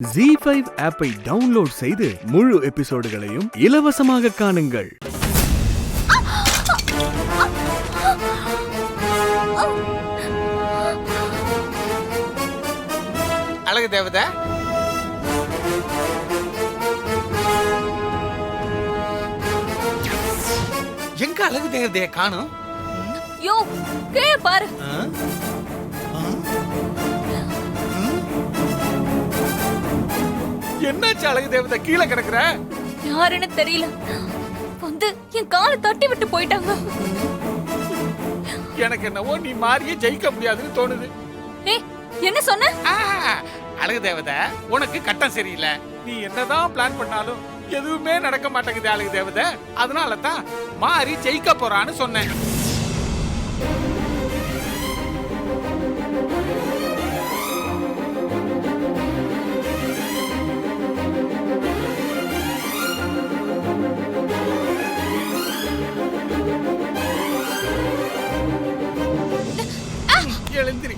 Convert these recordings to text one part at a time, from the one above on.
ZEE5 ஆப்பை download செய்து முழு எபிசோடுகளையும் இலவசமாக காணுங்கள். அழகு தேவதை, எங்க அழகு தேவதைய காணும்? யோ கீழே பாரு. என்னாச்சு அழகு தேவதை, கீழே கிடக்குற? யாருன்னு தெரியல, வந்து என் காலை தட்டி விட்டு போயிட்டாங்க. எனக்கு என்னவோ நீ மாறியே ஜெயிக்க முடியாதுன்னு தோணுது. ஏய், என்ன சொன்ன? அழகு தேவதை, உனக்கு கட்டம் சரியில்லை. நீ என்னதான் பிளான் பண்ணாலும் எதுவுமே நடக்க மாட்டேங்குது அழகு தேவதை. அதனால தான் மாறி ஜெயிக்க போறான்னு சொன்னேன். எழுந்திரி.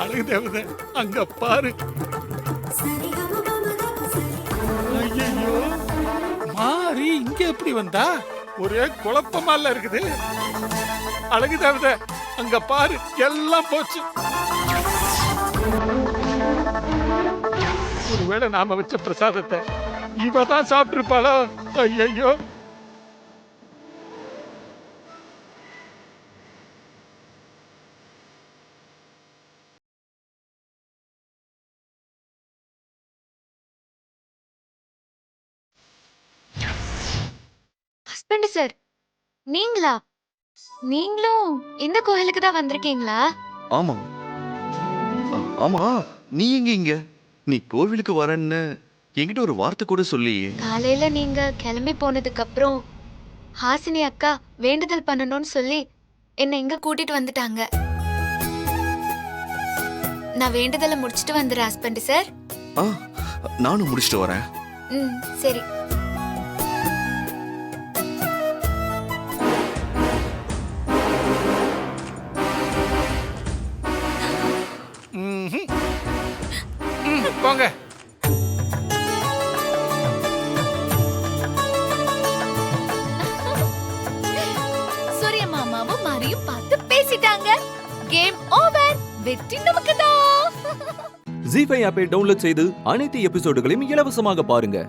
அழகு தேவதை, அங்க பாரு. ஐயோ, மாறி இங்க எப்படி வந்தா? ஒரே குழப்பமா இருக்குது. அழகு தேவதை, அங்க பாரு, எல்லாம் போச்சு. ஒருவேளை நாம வச்ச பிரசாதத்தை இவதான் சாப்பிட்டிருப்பாளோ? ஐயோ. ஹஸ்பண்ட் சார், நீங்களும் இந்த கோயிலுக்கு தான் வந்திருக்கீங்களா? ஆமா ஆமா, நீ எங்க இங்க? நீ கோவிலுக்கு வரேன்னு என்கிட்ட ஒரு வார்த்தை கூட சொல்லியே. காலையில நீங்க கிளம்பி போனதுக்கு அப்புறம் ஹாசினி அக்கா வேண்டுதல் பண்ணணும்னு சொல்லி என்னை இங்க கூட்டிட்டு வந்துட்டாங்க. நான் வேண்டுதலை முடிச்சிட்டு வந்துடுறேன் ஹஸ்பண்ட் சார். நானும் முடிச்சிட்டு வரேன். சரி. போங்க. சூரிய மாமாவும் மாரியும் பார்த்து பேசிட்டாங்க. Game over. வெற்றி நமக்கு தான். ZEE5 ஆப்பை டவுன்லோட் செய்து அனைத்து எபிசோடுகளையும் இலவசமாக பாருங்க.